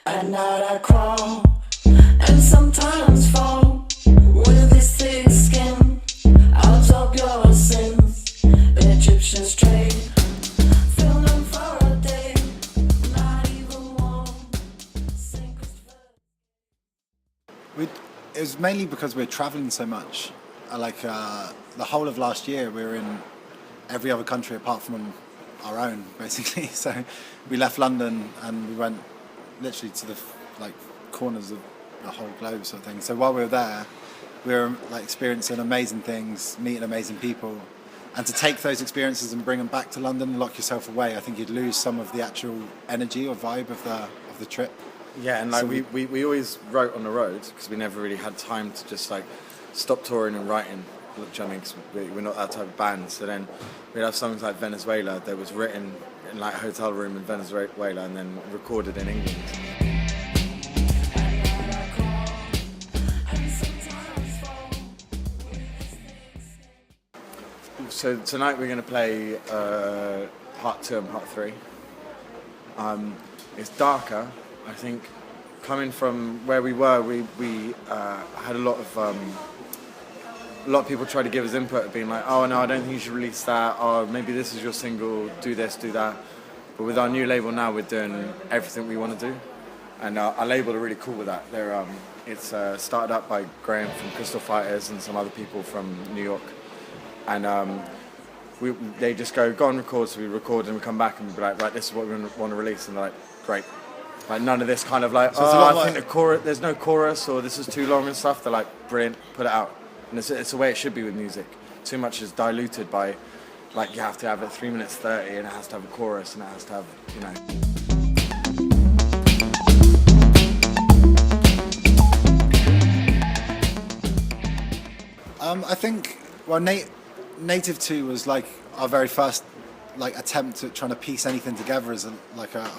At night I crawl and sometimes fall with this thick skin. I'll absorb your sins. The Egyptians trade, film them for a day, not even one. Saint Christopher. It was mainly because we're traveling so much. The whole of last year, we were in every other country apart from our own, basically. So we left London and we went literally to the corners of the whole globe, sort of thing. So while we were there, we were experiencing amazing things, meeting amazing people, and to take those experiences and bring them back to London and lock yourself away, I think you'd lose some of the actual energy or vibe of the trip. Yeah, and So we always wrote on the road because we never really had time to just stop touring and writing. Do you know what I mean? 'Cause we're not that type of band. So then we'd have songs like Venezuela that was written in a hotel room in Venezuela and then recorded in England. So tonight we're going to play part 2 and part 3. It's darker. I think coming from where we were, we had a lot of people try to give us input, being like, oh no, I don't think you should release that, or maybe this is your single, do this, do that. But with our new label now, we're doing everything we want to do, and our label are really cool with that. It's started up by Graham from Crystal Fighters and some other people from New York, and they just go on record, so we record and we come back and be like, right, this is what we want to release, and they're like, great. Like none of this kind of I think the chorus, there's no chorus, or this is too long and stuff. They're like, brilliant, put it out. And it's the way it should be with music. Too much is diluted by, you have to have it 3 minutes 30, and it has to have a chorus, and it has to have, I think, Native 2 was our very first attempt at trying to piece anything together as a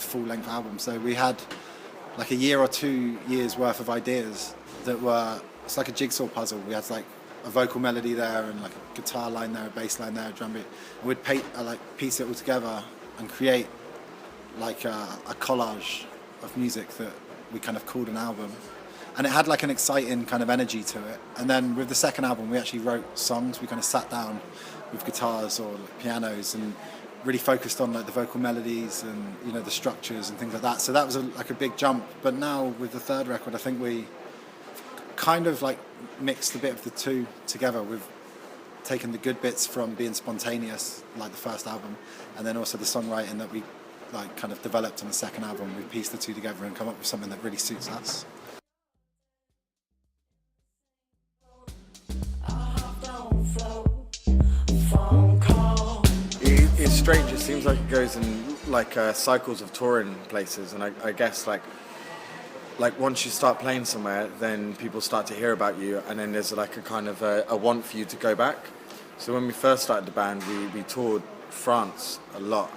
full-length album. So we had a year or 2 years worth of ideas that were, it's like a jigsaw puzzle. We had a vocal melody there and a guitar line there, a bass line there, a drum beat. And we'd piece it all together and create a collage of music that we kind of called an album. And it had an exciting kind of energy to it. And then with the second album, we actually wrote songs. We kind of sat down with guitars or pianos and really focused on the vocal melodies and the structures and things like that. So that was a big jump. But now with the third record, I think we kind of mixed a bit of the two together. We've taken the good bits from being spontaneous, like the first album, and then also the songwriting that we kind of developed on the second album. We pieced the two together and come up with something that really suits us. It's strange. It seems like it goes in cycles of touring places, and I guess once you start playing somewhere, then people start to hear about you, and then there's a kind of a want for you to go back. So when we first started the band, we toured France a lot,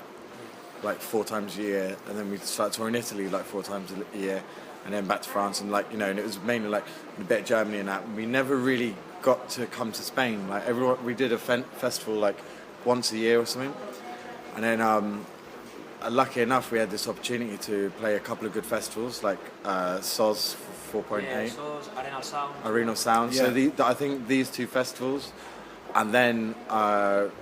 4 times a year, and then we started touring Italy 4 times a year, and then back to France, and and it was mainly a bit of Germany and that. We never really got to come to Spain. We did a festival once a year or something, and then lucky enough we had this opportunity to play a couple of good festivals SOS 4.8, Yeah, SOS, Arenal Sound. Arenal Sound. Yeah. So I think these 2 festivals, and then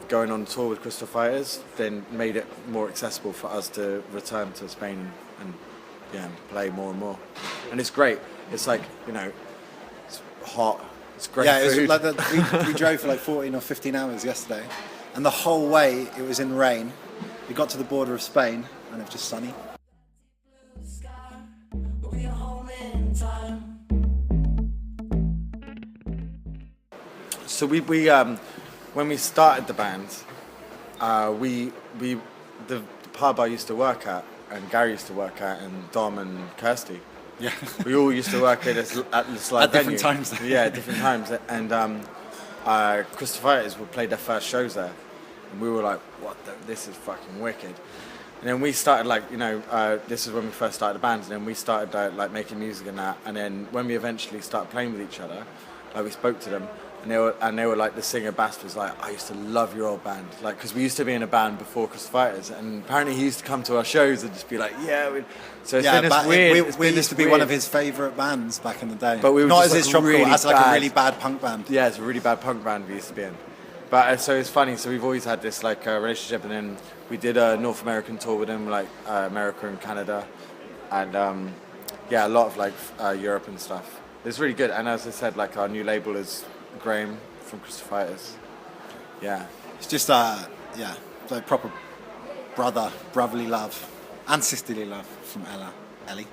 going on tour with Crystal Fighters, then made it more accessible for us to return to Spain and play more and more. And it's great. It's it's hot. It's great food. We drove for 14 or 15 hours yesterday, and the whole way it was in rain. We got to the border of Spain, and it was just sunny. So we when we started the band, the pub I used to work at, and Gary used to work at, and Dom and Kirsty. Yeah. We all used to work at this At different times. Yeah, at different times. And Crystal Fighters would play their first shows there, and we were like, this is fucking wicked. And then we started this is when we first started the band, and then we started making music and that. And then when we eventually started playing with each other, we spoke to them, and they were like, the singer Bass was like, I used to love your old band, like, because we used to be in a band before Crystal Fighters, and apparently he used to come to our shows and just be like, so it's been this weird. We used to be one of his favourite bands back in the day. But we were not just as his like tropical, really as like a bad. really bad punk band. Yeah, it's a really bad punk band we used to be in. But so it's funny. So we've always had this like relationship, and then we did a North American tour with him, like America and Canada, and a lot of like Europe and stuff. It's really good. And as I said, like our new label is Graham from Crystal Fighters. Yeah, It's just like proper brotherly love and sisterly love from Ella, Ellie.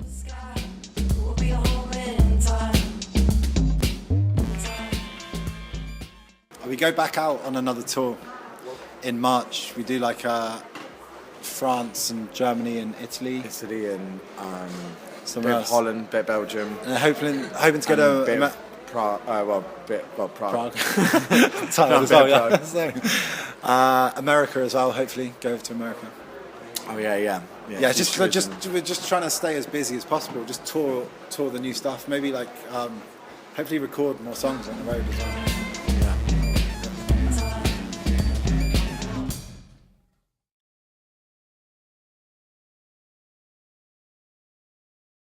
sky will be home in time. We go back out on another tour in March. We do like France and Germany and Italy, Italy and somewhere bit else. Holland, bit Belgium, And hoping to go and bit to of Prague. Prague. Prague. No, Tired as bit well, of yeah. So, America as well. Hopefully, go over to America. Oh yeah. Yeah, Future we're just trying to stay as busy as possible. Just tour the new stuff. Maybe like hopefully record more songs on the road as well.